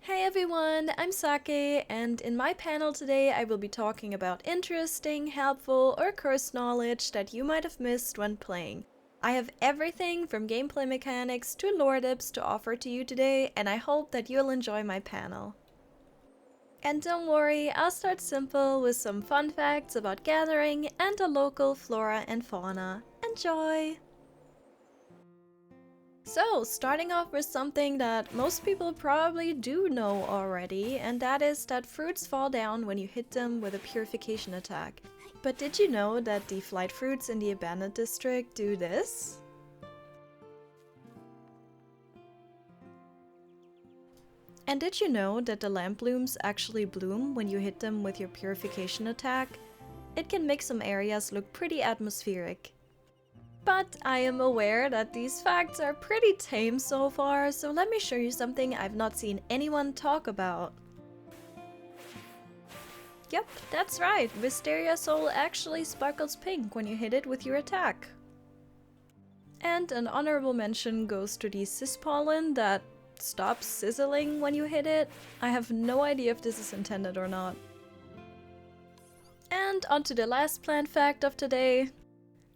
Hey everyone, I'm Sake, and in my panel today I will be talking about interesting, helpful, or cursed knowledge that you might have missed when playing. I have everything from gameplay mechanics to lore tips to offer to you today, and I hope that you'll enjoy my panel. And don't worry, I'll start simple with some fun facts about gathering and the local flora and fauna. Enjoy! So, starting off with something that most people probably do know already, and that is that fruits fall down when you hit them with a purification attack. But did you know that the flight fruits in the Abandoned District do this? And did you know that the lamp blooms actually bloom when you hit them with your purification attack? It can make some areas look pretty atmospheric. But I am aware that these facts are pretty tame so far, so let me show you something I've not seen anyone talk about. Yep, that's right, Wisteria Soul actually sparkles pink when you hit it with your attack. And an honorable mention goes to the cis pollen that stops sizzling when you hit it. I have no idea if this is intended or not. And onto the last plant fact of today.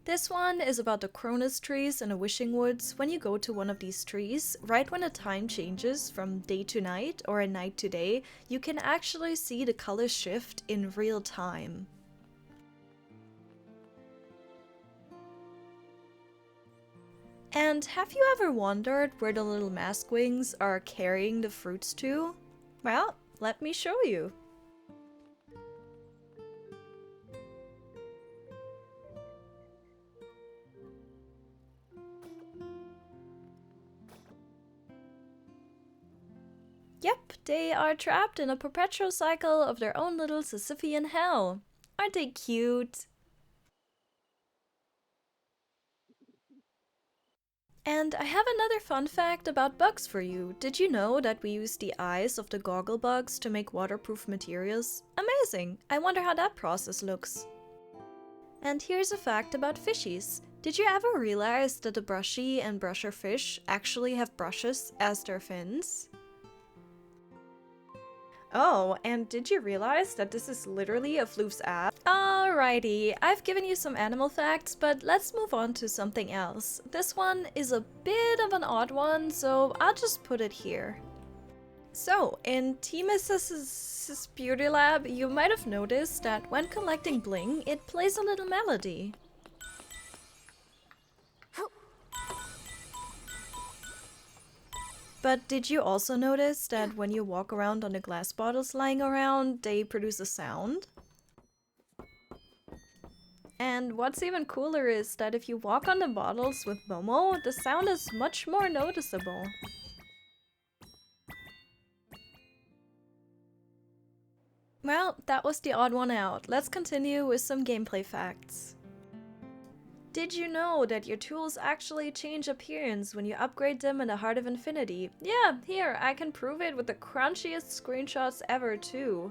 This one is about the Cronus trees in the Wishing Woods. When you go to one of these trees, right when the time changes from day to night or a night to day, you can actually see the colors shift in real time. And have you ever wondered where the little mask wings are carrying the fruits to? Well, let me show you. Yep, they are trapped in a perpetual cycle of their own little Sisyphean hell. Aren't they cute? And I have another fun fact about bugs for you. Did you know that we use the eyes of the goggle bugs to make waterproof materials? Amazing! I wonder how that process looks. And here's a fact about fishies. Did you ever realize that the brushy and brusher fish actually have brushes as their fins? Oh, and did you realize that this is literally a floof's ass? Alrighty, I've given you some animal facts, but let's move on to something else. This one is a bit of an odd one, so I'll just put it here. So, in Temis's Beauty Lab, you might have noticed that when collecting bling, it plays a little melody. But did you also notice that when you walk around on the glass bottles lying around, they produce a sound? And what's even cooler is that if you walk on the bottles with Momo, the sound is much more noticeable. Well, that was the odd one out. Let's continue with some gameplay facts. Did you know that your tools actually change appearance when you upgrade them in the Heart of Infinity? Yeah, here, I can prove it with the crunchiest screenshots ever too.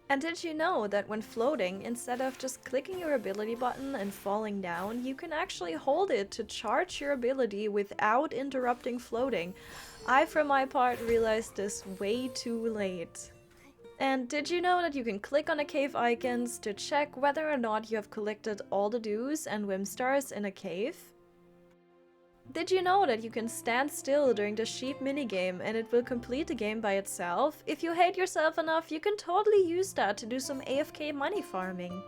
And did you know that when floating, instead of just clicking your ability button and falling down, you can actually hold it to charge your ability without interrupting floating? I, for my part, realized this way too late. And did you know that you can click on the cave icons to check whether or not you have collected all the dews and whim stars in a cave? Did you know that you can stand still during the sheep minigame and it will complete the game by itself? If you hate yourself enough, you can totally use that to do some AFK money farming.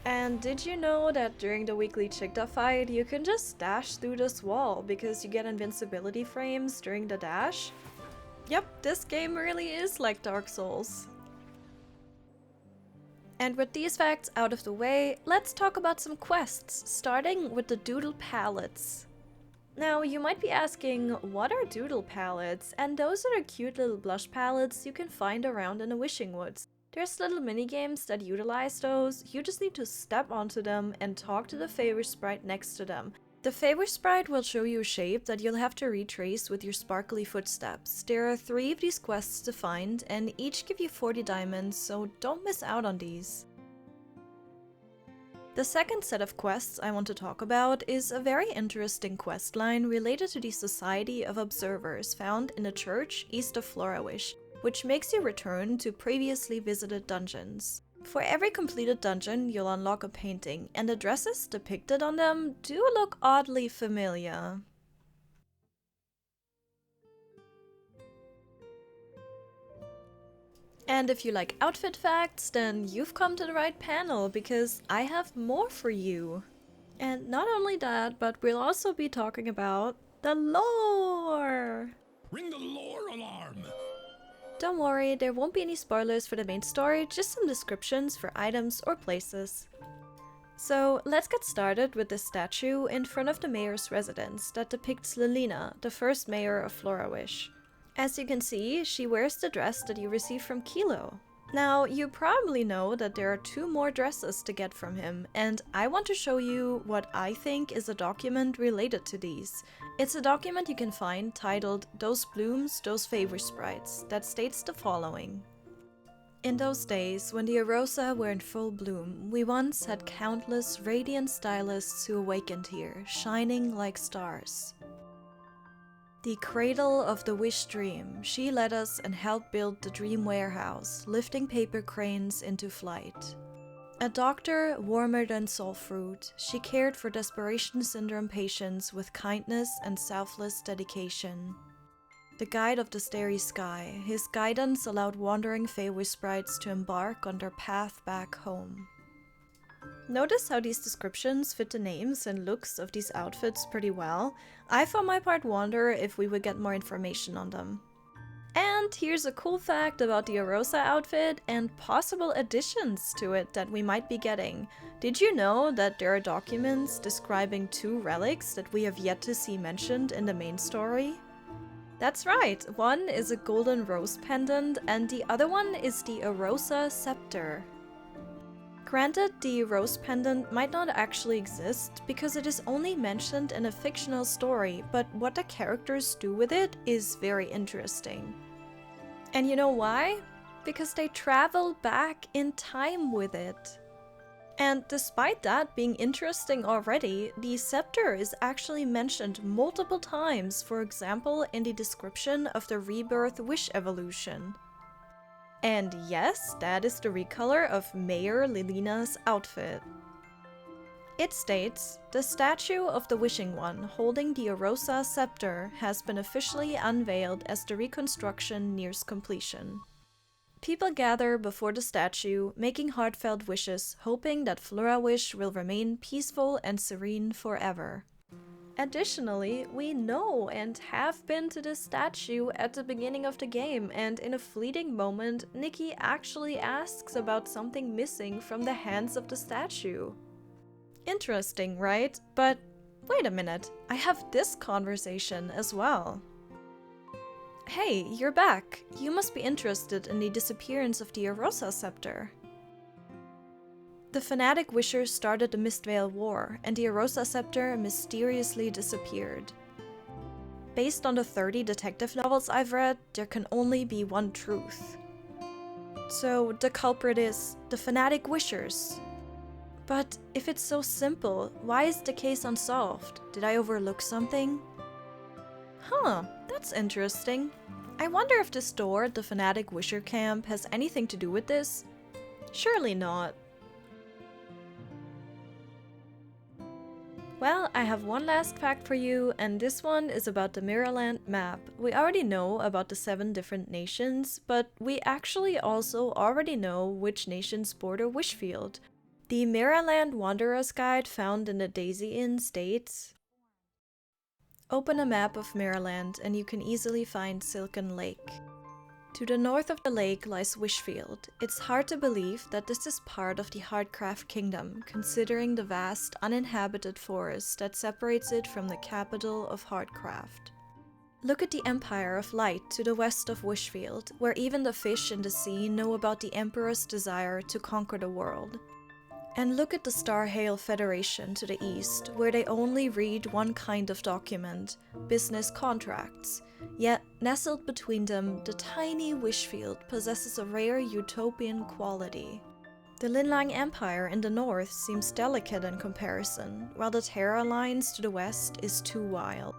And did you know that during the weekly Chickta fight, you can just dash through this wall because you get invincibility frames during the dash? Yep, this game really is like Dark Souls. And with these facts out of the way, let's talk about some quests, starting with the Doodle Palettes. Now, you might be asking, what are Doodle Palettes? And those are the cute little blush palettes you can find around in the Wishing Woods. There's little minigames that utilize those, you just need to step onto them and talk to the favor sprite next to them. The favor sprite will show you a shape that you'll have to retrace with your sparkly footsteps. There are 3 of these quests to find, and each give you 40 diamonds, so don't miss out on these. The second set of quests I want to talk about is a very interesting quest line related to the Society of Observers found in the church east of Florawish. which makes you return to previously visited dungeons. For every completed dungeon, you'll unlock a painting, and the dresses depicted on them do look oddly familiar. And if you like outfit facts, then you've come to the right panel, because I have more for you. And not only that, but we'll also be talking about the lore! Ring the lore alarm! Don't worry, there won't be any spoilers for the main story, just some descriptions for items or places. So let's get started with this statue in front of the mayor's residence that depicts Lilina, the first mayor of Florawish. As you can see, she wears the dress that you received from Kilo. Now, you probably know that there are 2 more dresses to get from him, and I want to show you what I think is a document related to these. It's a document you can find titled "Those Blooms, Those Favor Sprites" that states the following. In those days, when the Arosa were in full bloom, we once had countless radiant stylists who awakened here, shining like stars. The cradle of the wish dream, she led us and helped build the dream warehouse, lifting paper cranes into flight. A doctor warmer than soul fruit, she cared for desperation syndrome patients with kindness and selfless dedication. The guide of the starry sky, his guidance allowed wandering Feywish sprites to embark on their path back home. Notice how these descriptions fit the names and looks of these outfits pretty well. I for my part wonder if we would get more information on them. And here's a cool fact about the Arosa outfit and possible additions to it that we might be getting. Did you know that there are documents describing 2 relics that we have yet to see mentioned in the main story? That's right, one is a golden rose pendant and the other one is the Arosa scepter. Granted, the rose pendant might not actually exist because it is only mentioned in a fictional story, but what the characters do with it is very interesting. And you know why? Because they travel back in time with it. And despite that being interesting already, the scepter is actually mentioned multiple times, for example in the description of the rebirth wish evolution. And yes, that is the recolor of Mayor Lilina's outfit. It states, "The statue of the Wishing One holding the Arosa scepter has been officially unveiled as the reconstruction nears completion." People gather before the statue, making heartfelt wishes, hoping that Florawish will remain peaceful and serene forever. Additionally, we know and have been to this statue at the beginning of the game, and in a fleeting moment, Nikki actually asks about something missing from the hands of the statue. Interesting, right? But wait a minute, I have this conversation as well. Hey, you're back. You must be interested in the disappearance of the Arosa scepter. The fanatic wishers started the Mistvale War, and the Arosa scepter mysteriously disappeared. Based on the 30 detective novels I've read, there can only be one truth. So the culprit is the fanatic wishers. But if it's so simple, why is the case unsolved? Did I overlook something? Huh, that's interesting. I wonder if this door at the fanatic wisher camp has anything to do with this? Surely not. Well, I have one last fact for you, and this one is about the Mirrorland map. We already know about the 7 different nations, but we actually also already know which nations border Wishfield. The Mirrorland Wanderer's Guide found in the Daisy Inn states, "Open a map of Mirrorland and you can easily find Silken Lake. To the north of the lake lies Wishfield. It's hard to believe that this is part of the Hardcraft Kingdom, considering the vast uninhabited forest that separates it from the capital of Hardcraft. Look at the Empire of Light to the west of Wishfield, where even the fish in the sea know about the Emperor's desire to conquer the world. And look at the Starhail Federation to the east, where they only read one kind of document, business contracts. Yet, nestled between them, the tiny Wishfield possesses a rare utopian quality. The Linlang Empire in the north seems delicate in comparison, while the Terra Alliance to the west is too wild.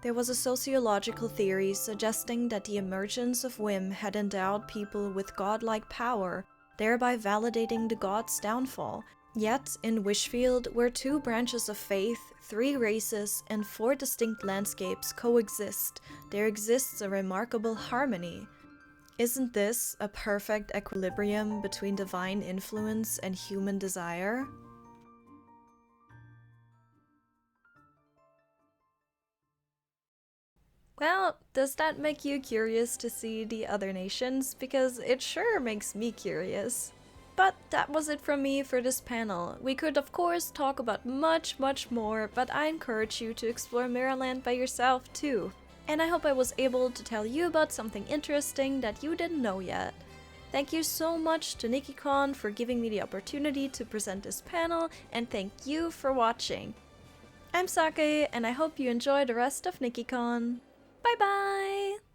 There was a sociological theory suggesting that the emergence of whim had endowed people with godlike power, thereby validating the god's downfall. Yet, in Wishfield, where 2 branches of faith, 3 races, and 4 distinct landscapes coexist, there exists a remarkable harmony. Isn't this a perfect equilibrium between divine influence and human desire? Well, does that make you curious to see the other nations? Because it sure makes me curious. But that was it from me for this panel. We could of course talk about much more, but I encourage you to explore Mirrorland by yourself too. And I hope I was able to tell you about something interesting that you didn't know yet. Thank you so much to Nikkicon for giving me the opportunity to present this panel, and thank you for watching. I'm Sake, and I hope you enjoy the rest of Nikkicon. Bye bye!